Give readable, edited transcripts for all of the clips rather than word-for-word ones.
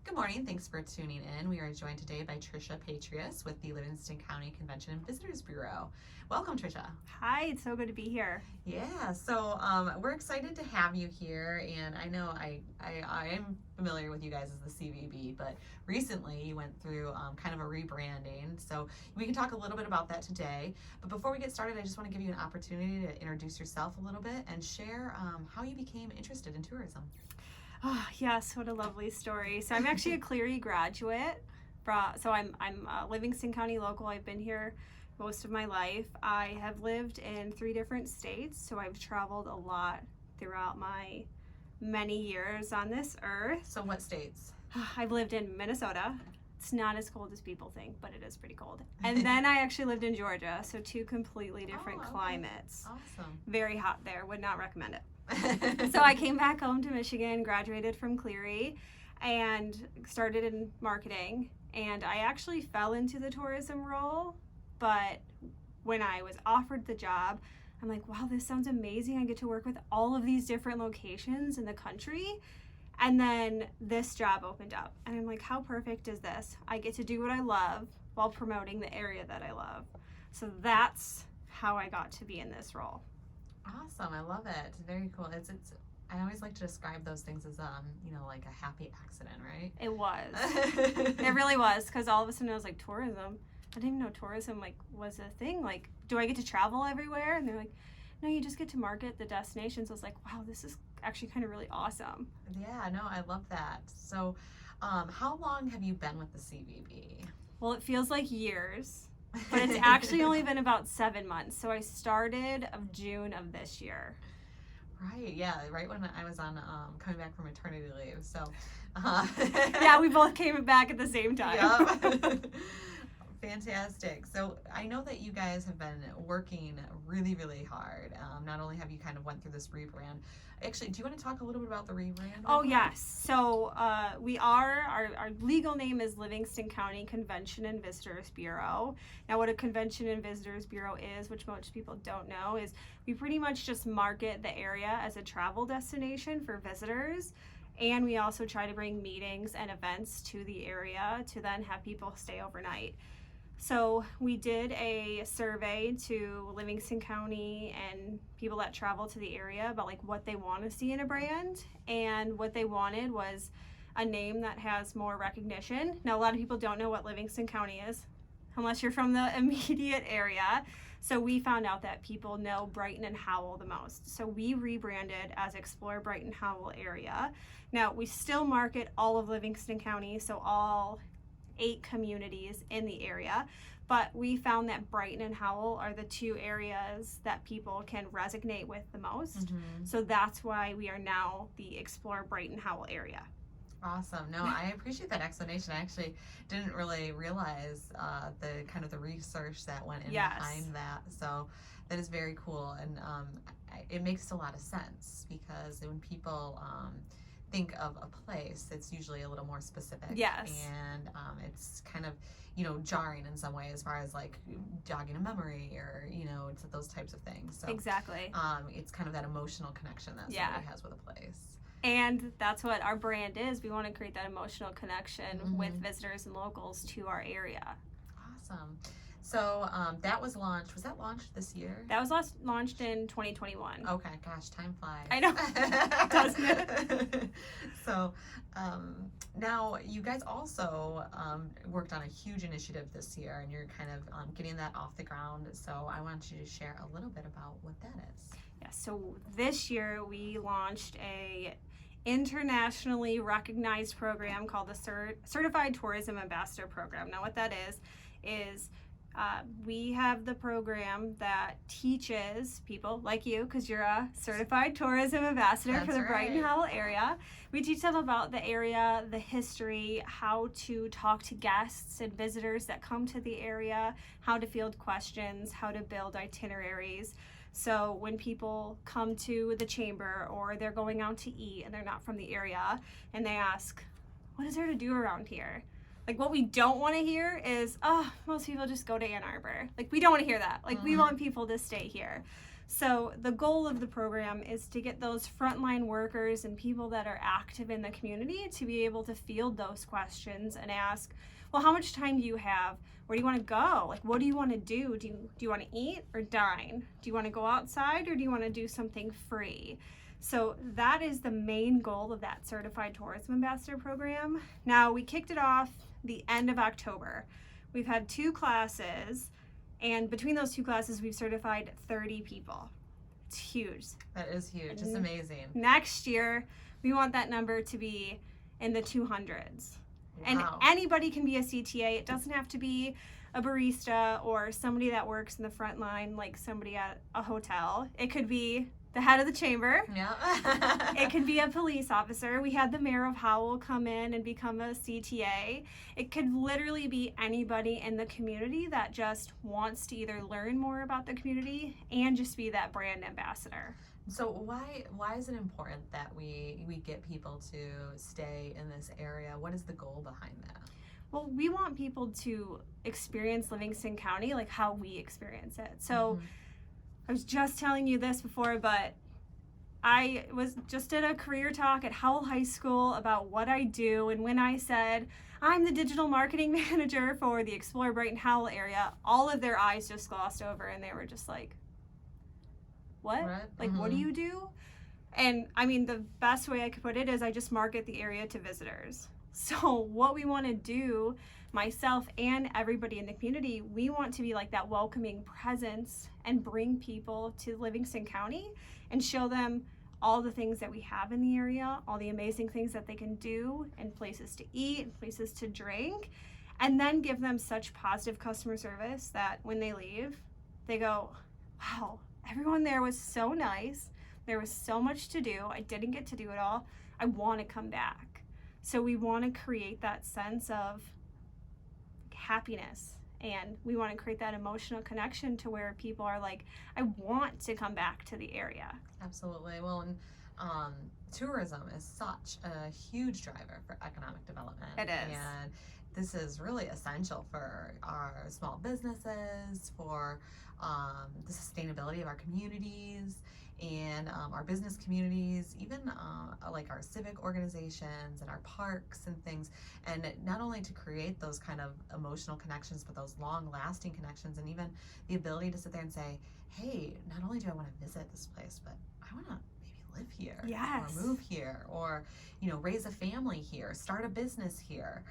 Good morning. Thanks for tuning in. We are joined today by Tricia Patrius with the Livingston County Convention and Visitors Bureau. Welcome, Tricia. Hi, it's so good to be here. Yeah, so we're excited to have you here, and I know I am familiar with you guys as the CVB, but recently you went through kind of a rebranding, so we can talk a little bit about that today. But before we get started, I just want to give you an opportunity to introduce yourself a little bit and share how you became interested in tourism. Oh, yes, what a lovely story. So I'm actually a Cleary graduate. So I'm a Livingston County local. I've been here most of my life. I have lived in 3 different states, so I've traveled a lot throughout my many years on this earth. So what states? I've lived in Minnesota. It's not as cold as people think, but it is pretty cold. And then I actually lived in Georgia, so 2 completely different climates. Awesome. Very hot there. Would not recommend it. So I came back home to Michigan, graduated from Cleary, and started in marketing. And I actually fell into the tourism role, but when I was offered the job, I'm like, wow, this sounds amazing. I get to work with all of these different locations in the country. And then this job opened up, and I'm like, how perfect is this? I get to do what I love while promoting the area that I love. So that's how I got to be in this role. Awesome, I love it. Very cool. It's I always like to describe those things as like a happy accident, right? It was. It really was, because all of a sudden I was like, tourism. I didn't even know tourism was a thing. Like, do I get to travel everywhere? And they're like, no, you just get to market the destinations. I was like, wow, this is actually kind of really awesome. Yeah, no, I love that. So, how long have you been with the CVB? Well, it feels like years. But it's actually only been about 7 months. So I started of June of this year. Right, yeah, right when I was on coming back from maternity leave. So, yeah, we both came back at the same time. Yep. Fantastic. So I know that you guys have been working really, really hard. Not only have you kind of went through this rebrand. Actually, do you want to talk a little bit about the rebrand? Oh, yes. So our legal name is Livingston County Convention and Visitors Bureau. Now, what a Convention and Visitors Bureau is, which most people don't know, is we pretty much just market the area as a travel destination for visitors. And we also try to bring meetings and events to the area to then have people stay overnight. So we did a survey to Livingston County and people that travel to the area about like what they want to see in a brand, and what they wanted was a name that has more recognition. Now, a lot of people don't know what Livingston County is unless you're from the immediate area. So we found out that people know Brighton and Howell the most. So we rebranded as Explore Brighton Howell area. Now, we still market all of Livingston County, so all 8 communities in the area, but we found that Brighton and Howell are the 2 areas that people can resonate with the most. Mm-hmm. So that's why we are now the Explore Brighton Howell area. Awesome. No, I appreciate that explanation. I actually didn't really realize the kind of the research that went in behind that. So that is very cool, and it makes a lot of sense, because when people think of a place, it's usually a little more specific. Yes. And it's kind of, jarring in some way as far as like jogging a memory or, it's those types of things. So exactly. It's kind of that emotional connection that somebody has with a place. And that's what our brand is. We want to create that emotional connection with visitors and locals to our area. Awesome. So that was launched. Was that launched this year? That was launched in 2021. Okay, gosh, time flies. I know, doesn't it? So now you guys also worked on a huge initiative this year, and you're kind of getting that off the ground. So I want you to share a little bit about what that is. Yeah, so this year we launched a internationally recognized program called the Certified Tourism Ambassador Program. Now, what that is we have the program that teaches people like you, because you're a certified tourism ambassador for the Brighton Howell area. We teach them about the area, the history, how to talk to guests and visitors that come to the area, how to field questions, how to build itineraries. So when people come to the chamber or they're going out to eat and they're not from the area and they ask, what is there to do around here? Like, what we don't want to hear is, oh, most people just go to Ann Arbor. Like, we don't want to hear that. Like, we want people to stay here. So the goal of the program is to get those frontline workers and people that are active in the community to be able to field those questions and ask, well, how much time do you have? Where do you want to go? Like, what do you want to do? Do you want to eat or dine? Do you want to go outside or do you want to do something free? So that is the main goal of that Certified Tourism Ambassador program. Now, we kicked it off the end of October. We've had 2 classes, and between those 2 classes, we've certified 30 people. It's huge. That is huge. It's amazing. Next year, we want that number to be in the 200s. Wow. And anybody can be a CTA. It doesn't have to be a barista or somebody that works in the front line, like somebody at a hotel. It could be the head of the chamber. Yeah. It could be a police officer. We had the mayor of Howell come in and become a CTA. It could literally be anybody in the community that just wants to either learn more about the community and just be that brand ambassador. So why is it important that we get people to stay in this area? What is the goal behind that? Well, we want people to experience Livingston County like how we experience it. So I was just telling you this before, but I was just at a career talk at Howell High School about what I do, and when I said I'm the digital marketing manager for the Explore Brighton Howell area, all of their eyes just glossed over and they were just like, what? Like, what do you do? And I mean, the best way I could put it is I just market the area to visitors. So what we want to do, myself and everybody in the community, we want to be like that welcoming presence and bring people to Livingston County and show them all the things that we have in the area, all the amazing things that they can do, and places to eat, and places to drink, and then give them such positive customer service that when they leave, they go, wow, everyone there was so nice. There was so much to do. I didn't get to do it all. I want to come back. So we want to create that sense of happiness, and we want to create that emotional connection to where people are like, I want to come back to the area. Absolutely. Well, and tourism is such a huge driver for economic development. It is. And this is really essential for our small businesses, for the sustainability of our communities and our business communities, even like our civic organizations and our parks and things. And not only to create those kind of emotional connections, but those long lasting connections, and even the ability to sit there and say, hey, not only do I want to visit this place, but I want to maybe live here. Yes. Or move here, or, you know, raise a family here, start a business here.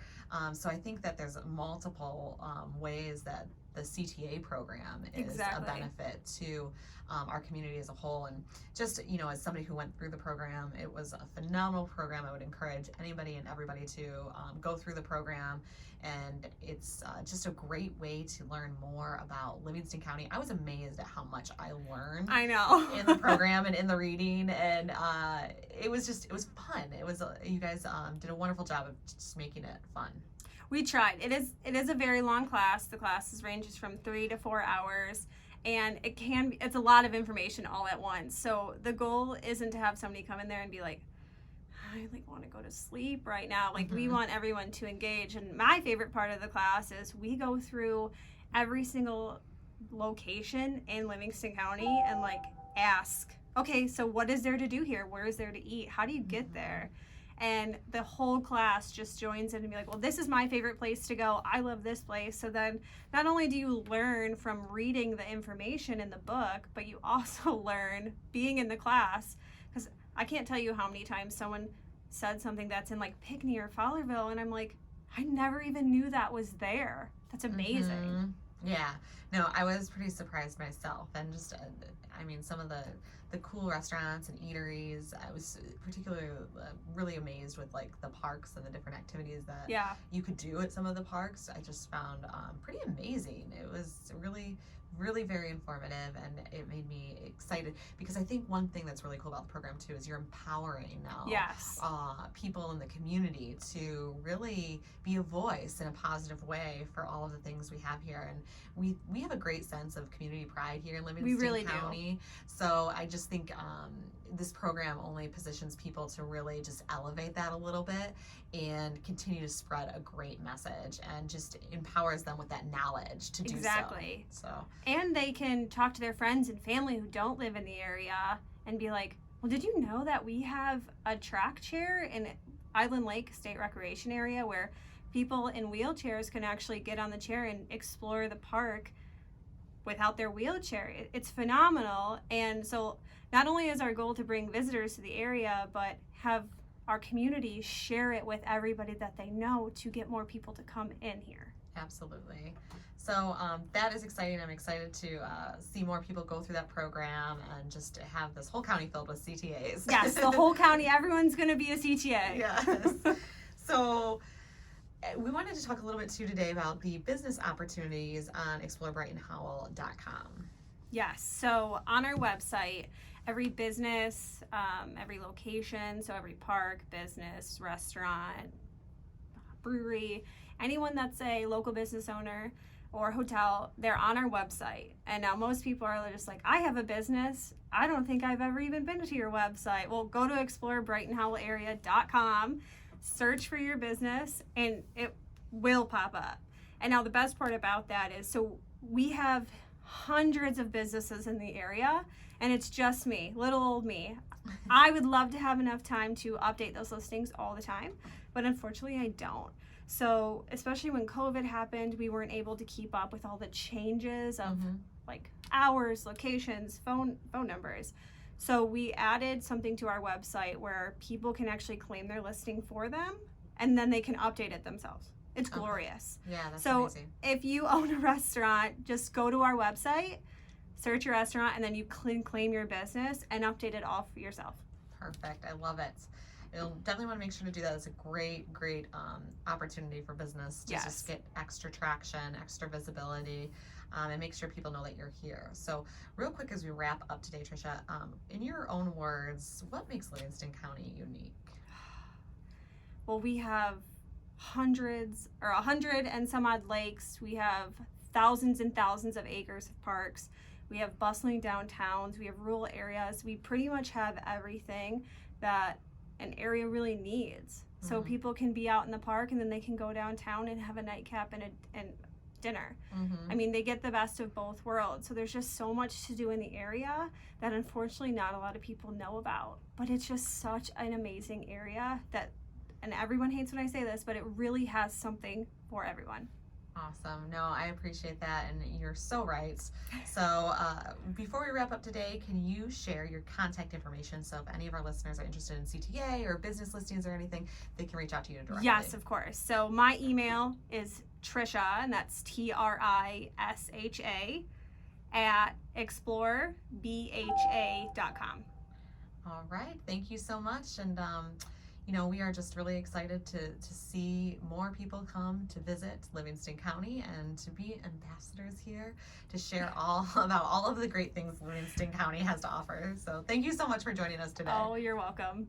So I think that there's multiple ways that the CTA program is a benefit to our community as a whole. And just, you know, as somebody who went through the program, it was a phenomenal program. I would encourage anybody and everybody to go through the program. And it's just a great way to learn more about Livingston County. I was amazed at how much I learned. I know. In the program and in the reading, and it was fun. It was you guys did a wonderful job of just making it fun. We tried. It is a very long class. The classes ranges from 3 to 4 hours, and it's a lot of information all at once. So the goal isn't to have somebody come in there and be like, I want to go to sleep right now. Like, we want everyone to engage. And my favorite part of the class is we go through every single location in Livingston County and ask, okay, so what is there to do here? Where is there to eat? How do you get there? And the whole class just joins in and be like, well, this is my favorite place to go. I love this place. So then not only do you learn from reading the information in the book, but you also learn being in the class. Because I can't tell you how many times someone said something that's in Pinckney or Fowlerville, and I'm like, I never even knew that was there. That's amazing. Yeah. No, I was pretty surprised myself. And just, I mean, some of the cool restaurants and eateries, I was particularly really amazed with the parks and the different activities that you could do at some of the parks. I just found pretty amazing. It was really, really very informative, and it made me excited, because I think one thing that's really cool about the program too is you're empowering now people in the community to really be a voice in a positive way for all of the things we have here. And we have a great sense of community pride here in Livingston County. So just think this program only positions people to really just elevate that a little bit and continue to spread a great message, and just empowers them with that knowledge to do Exactly. so. And they can talk to their friends and family who don't live in the area and be like, well, did you know that we have a track chair in Island Lake State Recreation Area where people in wheelchairs can actually get on the chair and explore the park without their wheelchair? It's phenomenal. And so not only is our goal to bring visitors to the area, but have our community share it with everybody that they know to get more people to come in here. Absolutely. So that is exciting. I'm excited to see more people go through that program and just have this whole county filled with CTAs. Yes, the whole county, everyone's going to be a CTA. Yes. So we wanted to talk a little bit too today about the business opportunities on explorebrightonhowell.com. Yes, so on our website, every business, every location, so every park, business, restaurant, brewery, anyone that's a local business owner or hotel, they're on our website. And now most people are just like, I have a business. I don't think I've ever even been to your website. Well, go to explorebrightonhowellarea.com, search for your business, and it will pop up. And now the best part about that is, so we have hundreds of businesses in the area, and it's just me, little old me. I would love to have enough time to update those listings all the time, but unfortunately I don't. So especially when COVID happened, we weren't able to keep up with all the changes of like hours, locations, phone numbers. So we added something to our website where people can actually claim their listing for them, and then they can update it themselves. It's glorious. Yeah, that's so amazing. If you own a restaurant, just go to our website, search your restaurant, and then you claim your business and update it all for yourself. Perfect. I love it. You'll definitely want to make sure to do that. It's a great opportunity for business to just get extra traction, extra visibility, and make sure people know that you're here. So real quick as we wrap up today, Tricia, in your own words, what makes Livingston County unique? Well, we have 100 and some odd lakes. We have thousands and thousands of acres of parks. We have bustling downtowns. We have rural areas. We pretty much have everything that an area really needs. So people can be out in the park and then they can go downtown and have a nightcap and dinner. I mean, they get the best of both worlds. So there's just so much to do in the area that unfortunately not a lot of people know about. But it's just such an amazing area that, and everyone hates when I say this, but it really has something for everyone. Awesome. No, I appreciate that, and you're so right. So before we wrap up today, can you share your contact information so if any of our listeners are interested in CTA or business listings or anything, they can reach out to you directly? Yes, of course. So my email is Trisha, and that's TRISHA at explorebha.com. All right. Thank you so much. And we are just really excited to see more people come to visit Livingston County and to be ambassadors here to share all about all of the great things Livingston County has to offer. So thank you so much for joining us today. Oh, you're welcome.